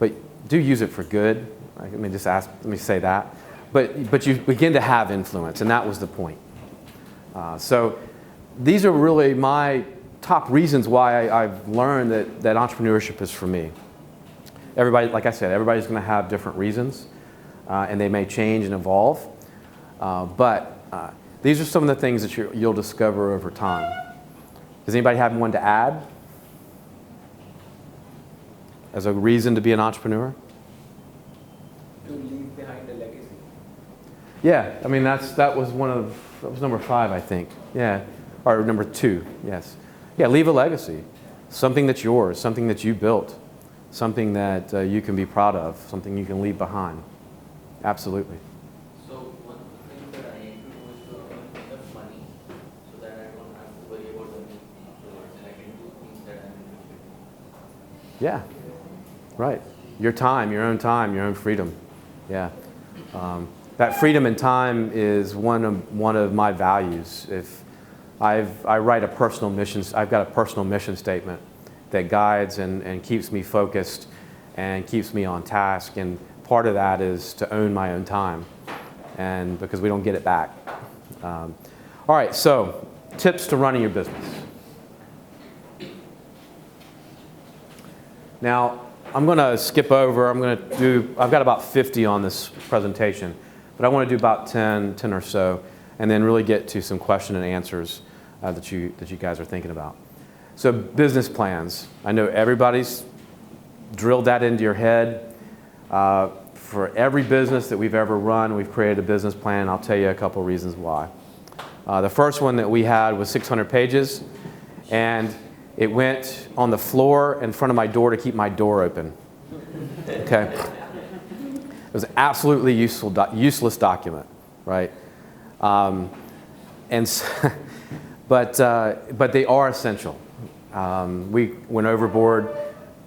but do use it for good. Let me say that. But you begin to have influence, and that was the point. So these are really my top reasons why I've learned that entrepreneurship is for me. Everybody, like I said, everybody's going to have different reasons, and they may change and evolve. But these are some of the things that you'll discover over time. Does anybody have one to add as a reason to be an entrepreneur? To leave behind a legacy. Yeah, I mean that was number 5, I think. Yeah, or number 2. Yes. Yeah, leave a legacy, something that's yours, something that you built, something that you can be proud of, something you can leave behind. Absolutely. So one of the things that I need to do is to earn enough money so that I don't have to worry about earning afterwards, and I can do things that I'm interested in. Yeah, right. Your time, your own freedom. Yeah. That freedom and time is one of my values. If I write a personal mission, I've got a personal mission statement that guides and keeps me focused and keeps me on task. And part of that is to own my own time, and because we don't get it back. All right, so tips to running your business. Now, I'm going to skip over. I've got about 50 on this presentation, but I want to do about 10 or so, and then really get to some question and answers that you guys are thinking about. So business plans. I know everybody's drilled that into your head. For every business that we've ever run, we've created a business plan, and I'll tell you a couple reasons why. The first one that we had was 600 pages, and it went on the floor in front of my door to keep my door open. Okay? It was an absolutely useless document, right? But they are essential. We went overboard.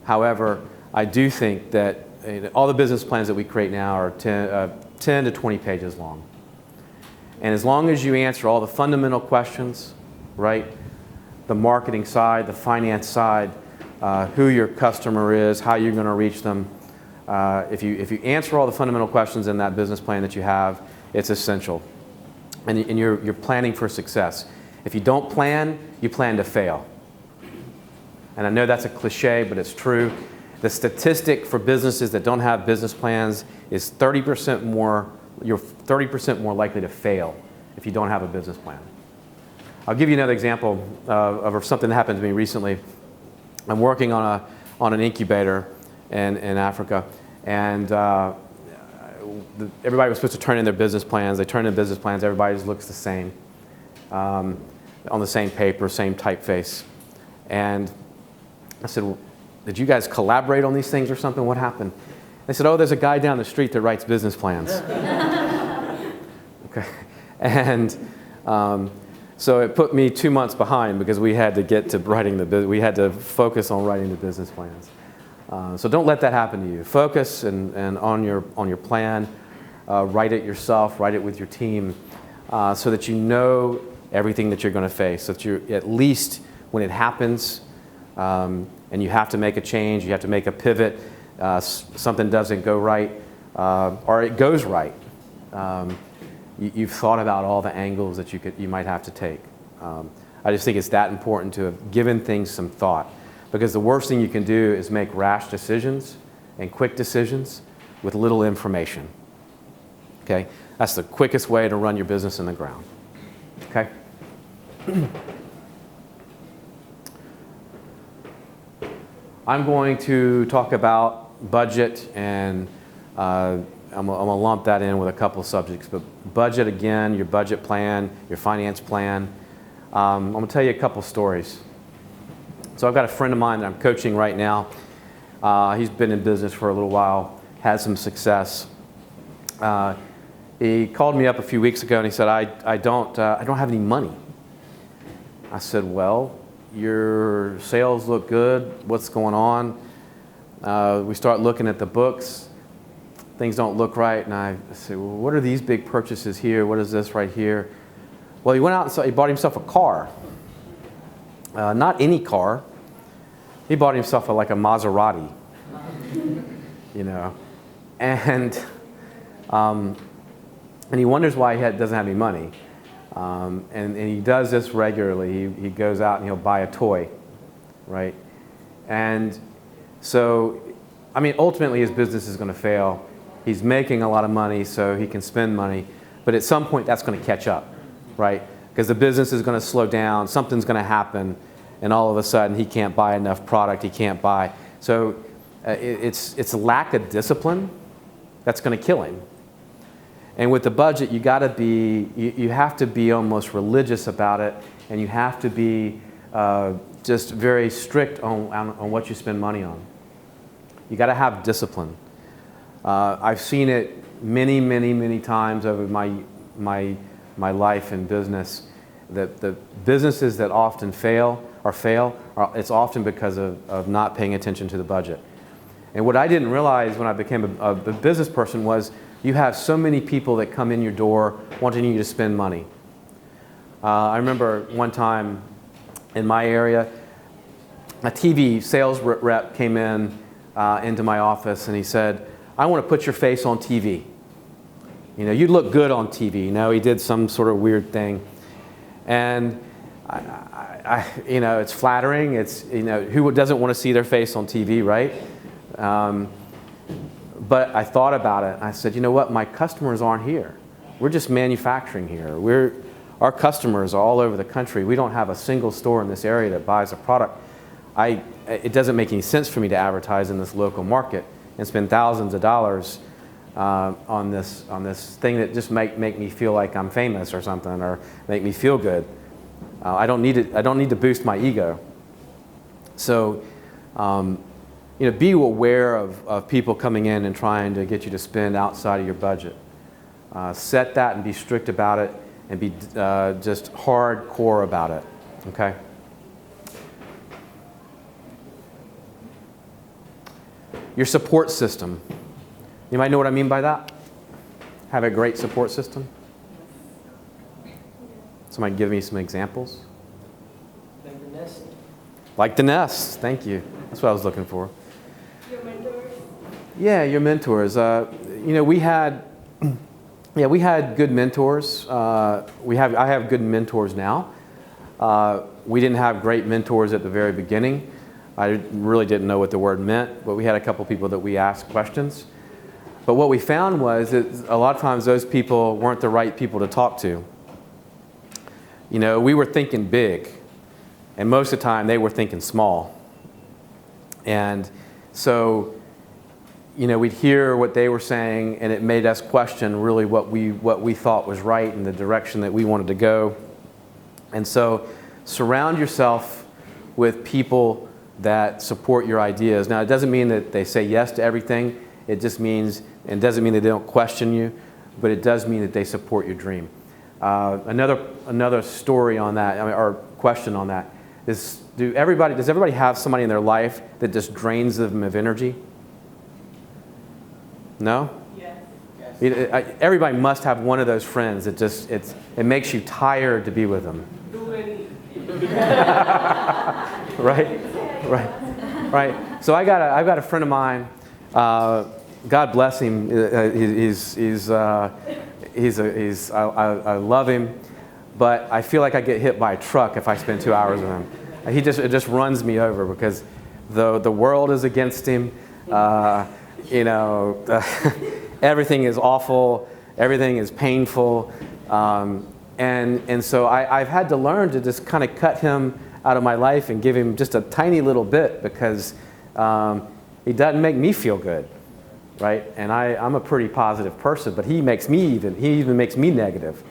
However, I do think that all the business plans that we create now are 10 to 20 pages long. And as long as you answer all the fundamental questions, right? The marketing side, the finance side, who your customer is, how you're going to reach them. If you answer all the fundamental questions in that business plan that you have, it's essential. And you're planning for success. If you don't plan, you plan to fail. And I know that's a cliche, but it's true. The statistic for businesses that don't have business plans is 30% more. You're 30% more likely to fail if you don't have a business plan. I'll give you another example of something that happened to me recently. I'm working on an incubator in Africa, and everybody was supposed to turn in their business plans. They turned in business plans. Everybody just looks the same, on the same paper, same typeface. And I said, well, did you guys collaborate on these things or something? What happened? They said, oh, there's a guy down the street that writes business plans. Okay, and so it put me 2 months behind because we had to get to we had to focus on writing the business plans. So don't let that happen to you. Focus and on your plan. Write it yourself. Write it with your team, so that you know everything that you're going to face. So that you, at least when it happens, and you have to make a change, you have to make a pivot. Something doesn't go right, or it goes right. You've thought about all the angles that you might have to take. I just think it's that important to have given things some thought, because the worst thing you can do is make rash decisions and quick decisions with little information. Okay, that's the quickest way to run your business in the ground. Okay. I'm going to talk about budget, and I'm going to lump that in with a couple of subjects. But budget, again, your budget plan, your finance plan. I'm going to tell you a couple stories. So I've got a friend of mine that I'm coaching right now. He's been in business for a little while, had some success. He called me up a few weeks ago and he said, I don't have any money. I said, well, your sales look good. What's going on? We start looking at the books. Things don't look right. And I say, well, what are these big purchases here? What is this right here? Well, he went out and he bought himself a car. Not any car. He bought himself like a Maserati. you know, and he wonders why he doesn't have any money. And he does this regularly. He goes out and he'll buy a toy, right? And so, I mean, ultimately his business is going to fail. He's making a lot of money so he can spend money, but at some point that's going to catch up, right? Because the business is going to slow down, something's going to happen, and all of a sudden he can't buy enough product, he can't buy. So it's a lack of discipline that's going to kill him. And with the budget, you have to be almost religious about it, and you have to be just very strict on what you spend money on. You got to have discipline. I've seen it many, many, many times over my life in business. That the businesses that often fail, it's often because of not paying attention to the budget. And what I didn't realize when I became a business person was you have so many people that come in your door wanting you to spend money. I remember one time in my area, a TV sales rep came into my office and he said, "I want to put your face on TV. You know, you look good on TV." You know, he did some sort of weird thing. And you know, it's flattering. It's, you know, who doesn't want to see their face on TV, right? But I thought about it, and I said, you know what? My customers aren't here. We're just manufacturing here. Our customers are all over the country. We don't have a single store in this area that buys a product. It doesn't make any sense for me to advertise in this local market and spend thousands of dollars on this thing that just make me feel like I'm famous or something, or make me feel good. I don't need to boost my ego. So, you know, be aware of people coming in and trying to get you to spend outside of your budget. Set that and be strict about it, and be just hardcore about it. Okay. Your support system. You might know what I mean by that. Have a great support system. Somebody give me some examples. Like the nest. Like the nest. Thank you. That's what I was looking for. Your mentors? Yeah, your mentors. You know, we had good mentors. I have good mentors now. We didn't have great mentors at the very beginning. I really didn't know what the word meant, but we had a couple people that we asked questions. But what we found was that a lot of times those people weren't the right people to talk to. You know, we were thinking big, and most of the time they were thinking small. And so, you know, we'd hear what they were saying, and it made us question really what we thought was right and the direction that we wanted to go. And so, surround yourself with people that support your ideas. Now, it doesn't mean that they say yes to everything. It just means, and doesn't mean that they don't question you, but it does mean that they support your dream. Another story on that, or question on that, is does everybody have somebody in their life that just drains them of energy? No? Yes. Everybody must have one of those friends that just, it makes you tired to be with them. Too many. Right. So I've got a friend of mine. God bless him. I love him, but I feel like I get hit by a truck if I spend 2 hours with him. It just runs me over because the world is against him. You know, everything is awful. Everything is painful. And so I've had to learn to just kind of cut him out of my life and give him just a tiny little bit because he doesn't make me feel good, right? And I'm a pretty positive person, but he even makes me negative.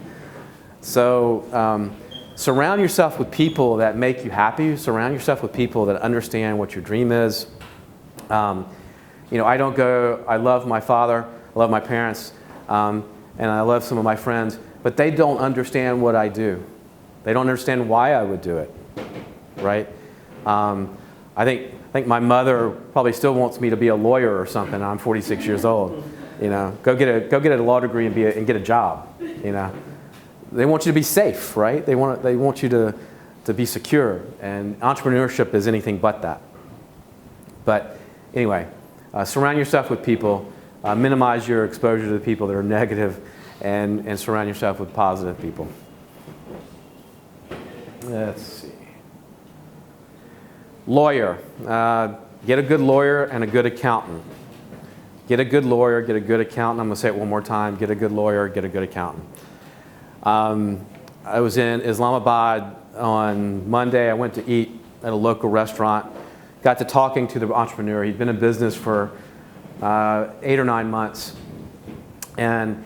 So surround yourself with people that make you happy. Surround yourself with people that understand what your dream is. You know, I love my father, I love my parents, and I love some of my friends, but they don't understand what I do. They don't understand why I would do it, right? I think my mother probably still wants me to be a lawyer or something. I'm 46 years old. You know, go get a law degree and get a job. You know, they want you to be safe, right? They want you to be secure, and entrepreneurship is anything but that. But anyway, Surround yourself with people. Minimize your exposure to the people that are negative, and surround yourself with positive people. Let's see. Lawyer. Get a good lawyer and a good accountant. Get a good lawyer, get a good accountant. I'm going to say it one more time. Get a good lawyer, get a good accountant. I was in Islamabad on Monday. I went to eat at a local restaurant. Got to talking to the entrepreneur. He'd been in business for 8 or 9 months. And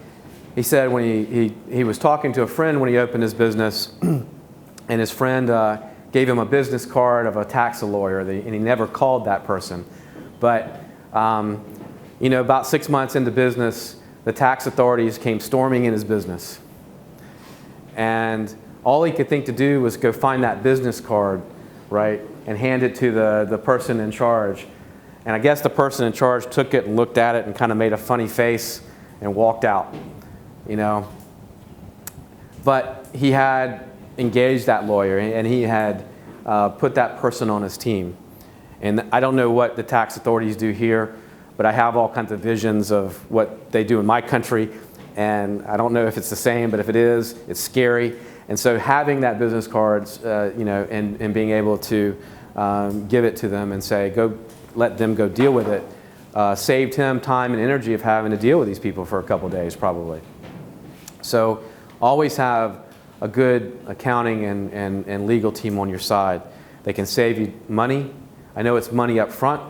he said when he was talking to a friend when he opened his business, and his friend gave him a business card of a tax lawyer, and he never called that person. But about 6 months into business, the tax authorities came storming in his business. And all he could think to do was go find that business card, right, and hand it to the person in charge. And I guess the person in charge took it and looked at it and kind of made a funny face and walked out, But he had engaged that lawyer, and he had put that person on his team. And I don't know what the tax authorities do here, but I have all kinds of visions of what they do in my country, and I don't know if it's the same, but if it is, it's scary. And so having that business cards, and being able to give it to them and say, go, let them go deal with it, saved him time and energy of having to deal with these people for a couple of days, probably. So always have a good accounting and legal team on your side. They can save you money. I know it's money up front.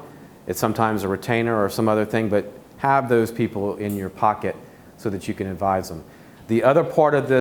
It's sometimes a retainer or some other thing, but have those people in your pocket so that you can advise them. The other part of this